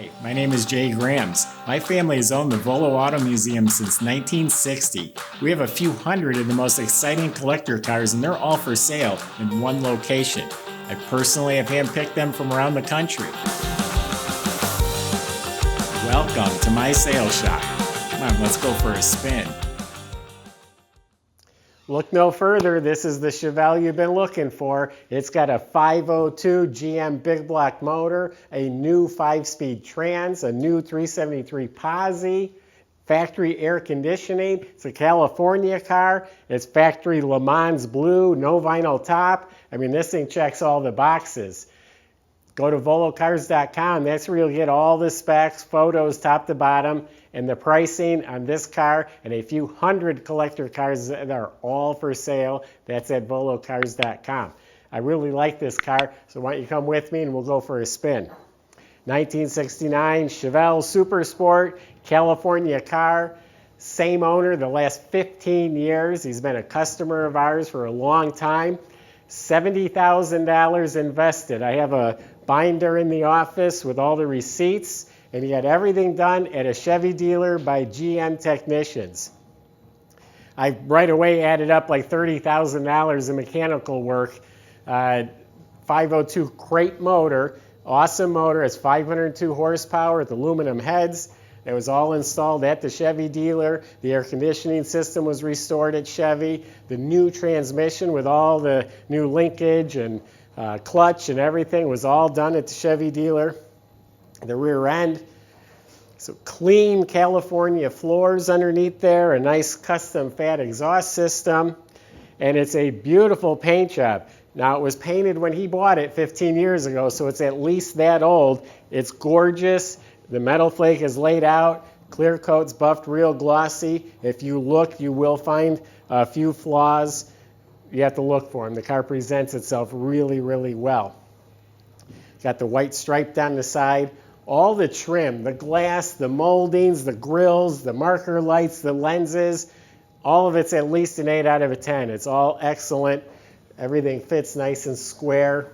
Hi, my name is Jay Grams. My family has owned the Volo Auto Museum since 1960. We have a few hundred of the most exciting collector cars and they're all for sale in one location. I personally have handpicked them from around the country. Welcome to my sales shop. Come on, let's go for a spin. Look no further, this is the Chevelle you've been looking for. It's got a 502 GM big block motor, a new 5-speed trans, a new 373 posi, factory air conditioning. It's a California car. It's factory Lemans blue, no vinyl top. I mean, this thing checks all the boxes. Go to volocars.com. That's where you'll get all the specs, photos, top to bottom, and the pricing on this car and a few hundred collector cars that are all for sale. That's at volocars.com. I really like this car, so why don't you come with me and we'll go for a spin. 1969 Chevelle Super Sport, California car. Same owner the last 15 years. He's been a customer of ours for a long time. $70,000 invested. I have a binder in the office with all the receipts, and he had everything done at a Chevy dealer by GM technicians. I right away added up like $30,000 in mechanical work. 502 crate motor, awesome motor. It's 502 horsepower with aluminum heads. It was all installed at the Chevy dealer. The air conditioning system was restored at Chevy. The new transmission with all the new linkage and clutch and everything was all done at the Chevy dealer. The rear end, so clean California floors underneath there, a nice custom fat exhaust system, and it's a beautiful paint job. Now, it was painted when he bought it 15 years ago, so it's at least that old. It's gorgeous. The metal flake is laid out. Clear coat's buffed real glossy. If you look, you will find a few flaws. You have to look for them. The car presents itself really, really well. Got the white stripe down the side. All the trim, the glass, the moldings, the grills, the marker lights, the lenses, all of it's at least an 8 out of a 10. It's all excellent. Everything fits nice and square.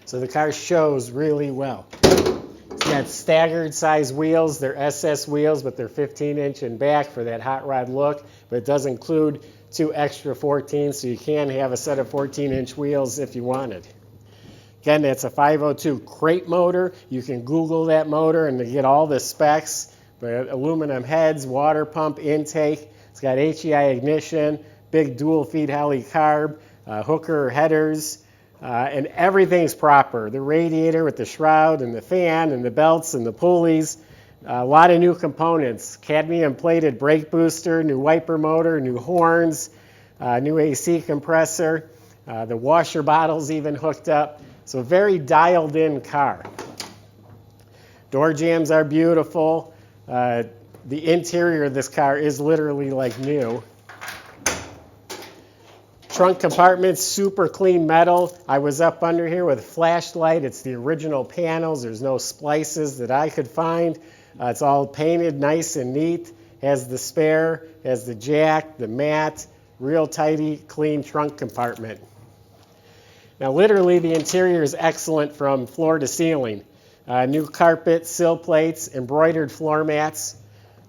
So the car shows really well. It's got staggered size wheels. They're SS wheels, but they're 15-inch in back for that hot rod look. But it does include 2 extra 14s, so you can have a set of 14-inch wheels if you wanted. Again, that's a 502 crate motor. You can Google that motor and get all the specs. But aluminum heads, water pump intake. It's got HEI ignition, big dual feed heli carb, hooker headers, and everything's proper. The radiator with the shroud and the fan and the belts and the pulleys. A lot of new components. Cadmium plated brake booster, new wiper motor, new horns, new AC compressor. The washer bottle's even hooked up. So very dialed in car. Door jambs are beautiful. The interior of this car is literally like new. Trunk compartment, super clean metal. I was up under here with a flashlight. It's the original panels. There's no splices that I could find. It's all painted nice and neat. Has the spare, has the jack, the mat, real tidy, clean trunk compartment. Now literally the interior is excellent from floor to ceiling. New carpet, sill plates, embroidered floor mats,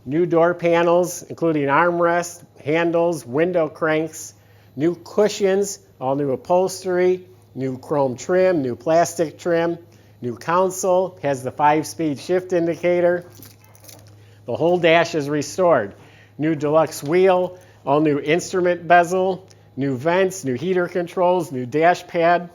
new door panels including armrests, handles, window cranks, new cushions, all new upholstery, new chrome trim, new plastic trim, new console, has the 5-speed shift indicator. The whole dash is restored. New deluxe wheel, all new instrument bezel, new vents, new heater controls, new dash pad.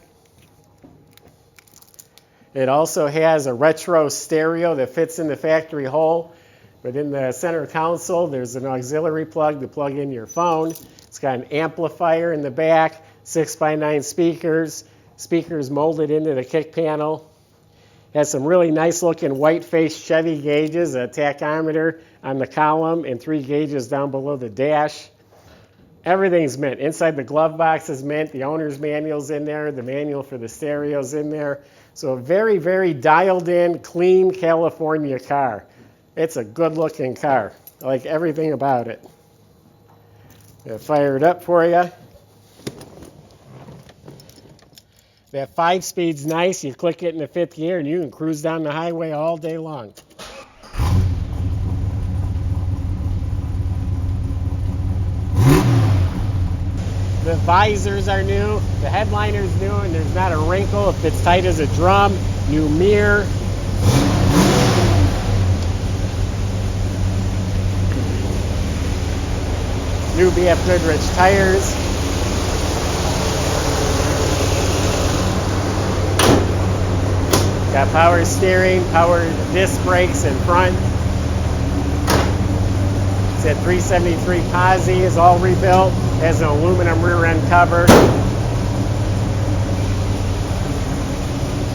It also has a retro stereo that fits in the factory hole. But in the center console, there's an auxiliary plug to plug in your phone. It's got an amplifier in the back, 6x9 speakers, speakers molded into the kick panel. Has some really nice looking white face Chevy gauges, a tachometer on the column and 3 gauges down below the dash. Everything's mint. Inside the glove box is mint. The owner's manual's in there. The manual for the stereo's in there. So a very, very dialed in, clean California car. It's a good looking car. I like everything about it. I'll fire it up for you. That 5-speed's nice. You click it in the 5th gear and you can cruise down the highway all day long. The visors are new, the headliner's new, and there's not a wrinkle. It fits tight as a drum. New mirror. New BFGs tires. Got power steering, power disc brakes in front. It's at 373 posi, is all rebuilt. Has an aluminum rear end cover.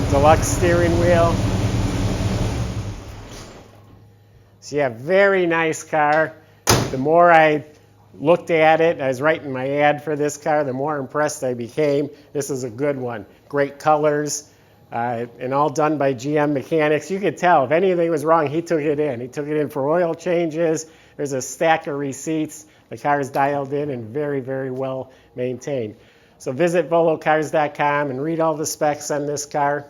Deluxe steering wheel. So yeah, very nice car. The more I looked at it, I was writing my ad for this car, the more impressed I became. This is a good one. Great colors, and all done by GM mechanics. You could tell if anything was wrong, he took it in. He took it in for oil changes. There's a stack of receipts. The car is dialed in and very, very well maintained. So visit volocars.com and read all the specs on this car.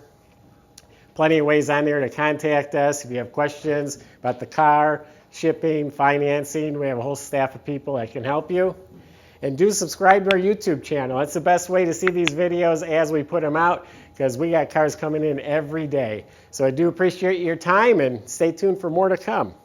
Plenty of ways on there to contact us if you have questions about the car, shipping, financing. We have a whole staff of people that can help you. And do subscribe to our YouTube channel. That's the best way to see these videos as we put them out, because we got cars coming in every day. So I do appreciate your time, and stay tuned for more to come.